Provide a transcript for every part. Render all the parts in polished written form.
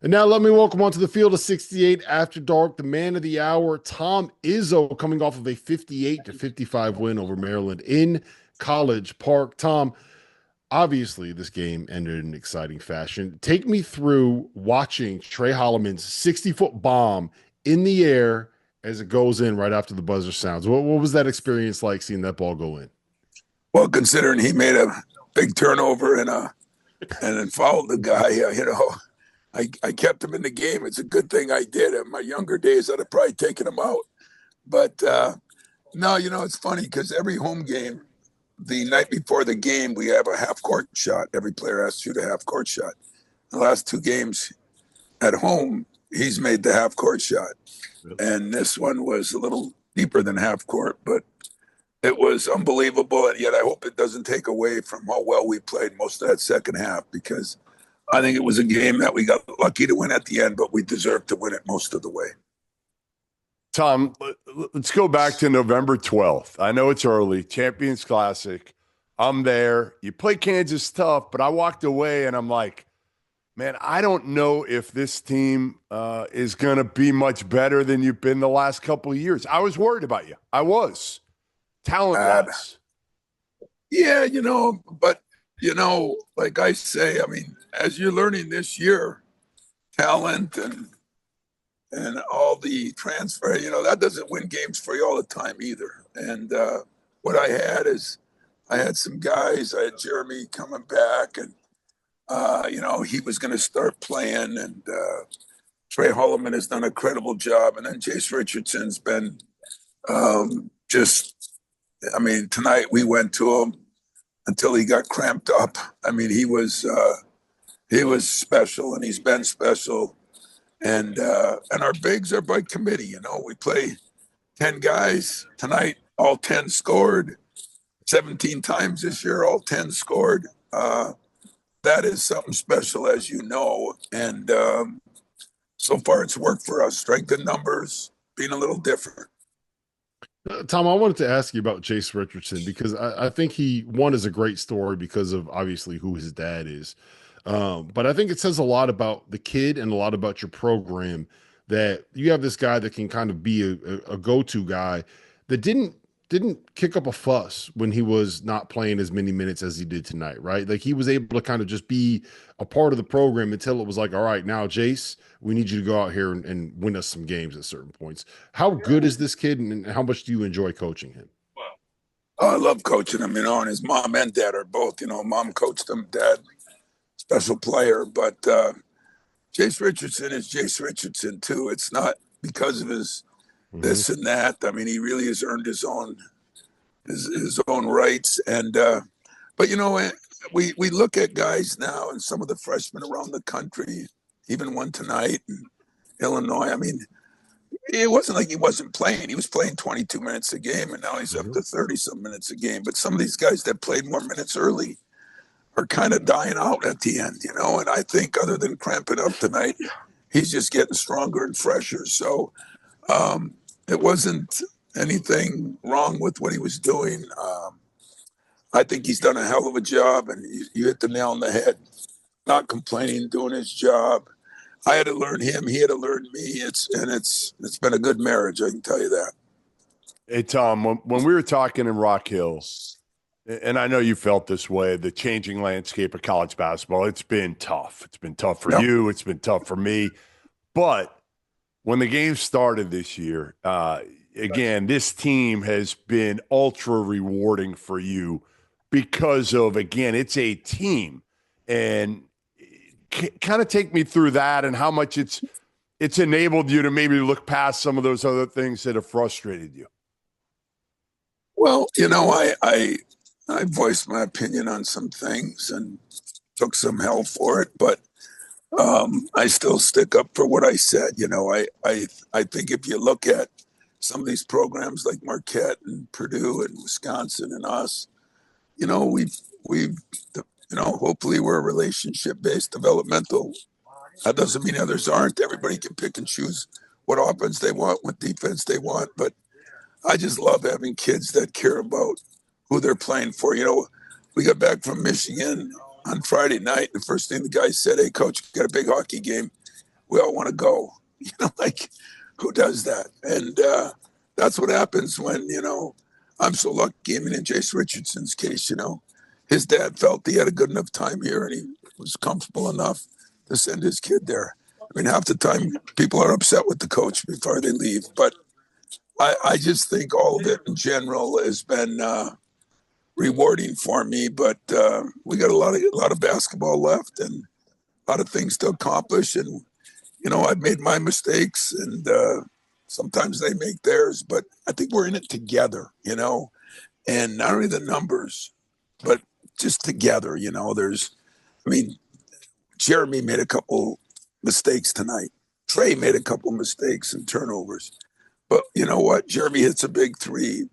And now let me welcome onto the field of 68 After Dark, the man of the hour, Tom Izzo, coming off of a 58-55 win over Maryland in College Park. Tom, obviously this game ended in exciting fashion. Take me through watching Trey Holloman's 60-foot bomb in the air as it goes in right after the buzzer sounds. What was that experience like seeing that ball go in? Well, considering he made a big turnover and then fouled the guy, I kept him in the game. It's a good thing I did. In my younger days, I'd have probably taken him out. But no, it's funny because every home game, the night before the game, we have a half court shot. Every player has to shoot a half court shot. The last two games at home, he's made the half court shot. And this one was a little deeper than half court, but it was unbelievable. And yet I hope it doesn't take away from how well we played most of that second half, because I think it was a game that we got lucky to win at the end, but we deserved to win it most of the way. Tom, let's go back to November 12th. I know it's early, Champions Classic. I'm there. You play Kansas tough, but I walked away and I'm like, man, I don't know if this team is going to be much better than you've been the last couple of years. I was worried about you. I was. Talent-wise. Yeah, but, like I say, I mean, as you're learning this year, talent and all the transfer, that doesn't win games for you all the time either. And what I had is I had some guys. I had Jeremy coming back, and, he was going to start playing. And Trey Holloman has done a credible job. And then Jace Richardson's been tonight we went to him until he got cramped up. I mean, he was special, and he's been special. And our bigs are by committee. We play 10 guys tonight. All 10 scored 17 times this year. All 10 scored. That is something special, as you know. And so far, it's worked for us. Strength in numbers, being a little different. Tom, I wanted to ask you about Jace Richardson because I think one is a great story because of obviously who his dad is. But I think it says a lot about the kid and a lot about your program that you have this guy that can kind of be a go-to guy that didn't kick up a fuss when he was not playing as many minutes as he did tonight, right? Like he was able to kind of just be a part of the program until it was like, all right, now Jace, we need you to go out here and win us some games at certain points. How good is this kid, and how much do you enjoy coaching him? I love coaching him, and his mom and dad are both, mom coached him, dad, special player. But Jace Richardson is Jace Richardson too. It's not because of his this and that. I mean, he really has earned his own rights. And but we look at guys now, and some of the freshmen around the country, even one tonight in Illinois. I mean, it wasn't like he wasn't playing. He was playing 22 minutes a game, and now he's up to 30-some minutes a game. But some of these guys that played more minutes early are kind of dying out at the end, And I think other than cramping up tonight, he's just getting stronger and fresher. So it wasn't anything wrong with what he was doing. I think he's done a hell of a job, and you hit the nail on the head. Not complaining, doing his job. I had to learn him. He had to learn me. It's been a good marriage. I can tell you that. Hey, Tom, when we were talking in Rock Hill, and I know you felt this way, the changing landscape of college basketball, it's been tough. It's been tough for you. It's been tough for me. But when the game started this year, again, this team has been ultra rewarding for you because of, again, it's a team. And kind of take me through that and how much it's enabled you to maybe look past some of those other things that have frustrated you. Well, I voiced my opinion on some things and took some hell for it, but I still stick up for what I said. I think if you look at some of these programs like Marquette and Purdue and Wisconsin and us, we've hopefully we're a relationship-based developmental. That doesn't mean others aren't. Everybody can pick and choose what offense they want, what defense they want. But I just love having kids that care about who they're playing for. We got back from Michigan on Friday night. The first thing the guy said, "Hey, coach, got a big hockey game." we all want to go. Like, who does that? And that's what happens when, I'm so lucky. I mean, in Jace Richardson's case, his dad felt he had a good enough time here and he was comfortable enough to send his kid there. I mean, half the time people are upset with the coach before they leave. But I just think all of it in general has been rewarding for me. But we got a lot of basketball left and a lot of things to accomplish. And, I've made my mistakes and sometimes they make theirs. But I think we're in it together, and not only the numbers, but just together, Jeremy made a couple mistakes tonight. Trey made a couple mistakes and turnovers. But you know what? Jeremy hits a big three.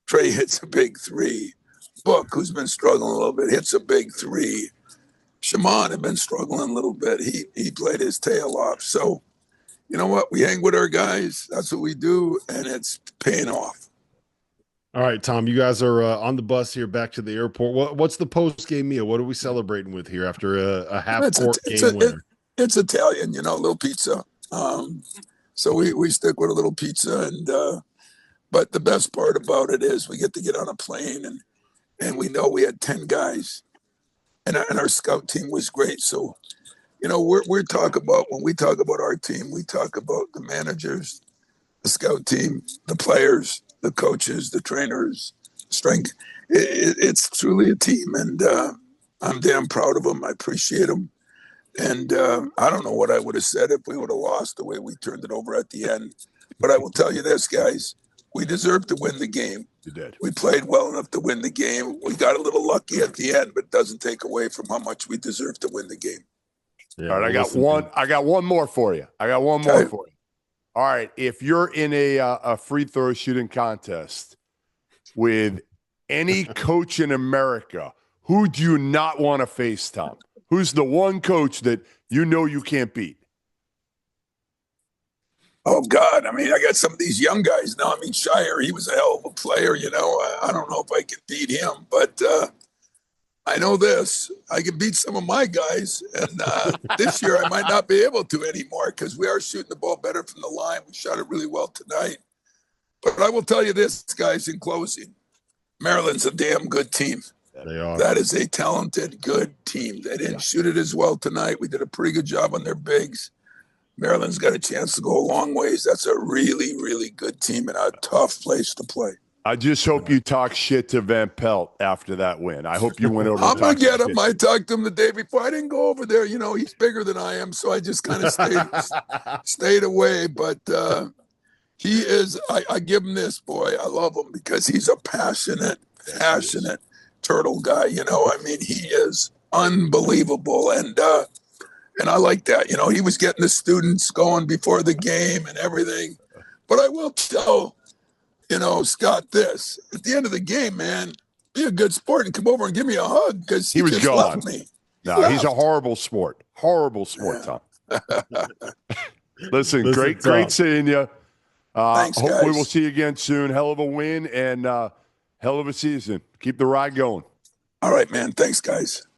Trey hits a big three. Book, who's been struggling a little bit, hits a big three. Shaman had been struggling a little bit. He played his tail off. So, you know what? We hang with our guys. That's what we do, and it's paying off. All right, Tom, you guys are on the bus here back to the airport. What's the post-game meal? What are we celebrating with here after a half-court game winner? It's Italian, a little pizza. So we stick with a little pizza. But the best part about it is we get to get on a plane, and we know we had 10 guys, and our scout team was great. So, we're talking about, when we talk about our team, we talk about the managers, the scout team, the players, the coaches, the trainers, strength. It's truly a team, and I'm damn proud of them. I appreciate them. And I don't know what I would have said if we would have lost the way we turned it over at the end. But I will tell you this, guys. We deserved to win the game. You did. We played well enough to win the game. We got a little lucky at the end, but it doesn't take away from how much we deserved to win the game. Yeah, all right, I got one more for you. All right, if you're in a free throw shooting contest with any coach in America, who do you not want to face, Tom? Who's the one coach that you can't beat? Oh, God. I mean, I got some of these young guys now. I mean, Shire, he was a hell of a player, I don't know if I can beat him, but I know this. I can beat some of my guys, and this year I might not be able to anymore because we are shooting the ball better from the line. We shot it really well tonight. But I will tell you this, guys, in closing, Maryland's a damn good team. They are. That is a talented, good team. They didn't shoot it as well tonight. We did a pretty good job on their bigs. Maryland's got a chance to go a long ways. That's a really, really good team and a tough place to play. I just hope you talk shit to Van Pelt after that win. I hope you went over. I'm going to get him. I talked to him the day before. I didn't go over there. He's bigger than I am, so I just kind of stayed away. But he is – I give him this, boy. I love him because he's a passionate turtle guy. I mean, he is unbelievable. And I like that. He was getting the students going before the game and everything. But I will tell – Scott, this at the end of the game, man, be a good sport and come over and give me a hug because he was just gone. Left me. He's a horrible sport. Tom. Listen, great seeing you. Thanks, hopefully guys. we'll see you again soon. Hell of a win and hell of a season. Keep the ride going. All right, man. Thanks, guys.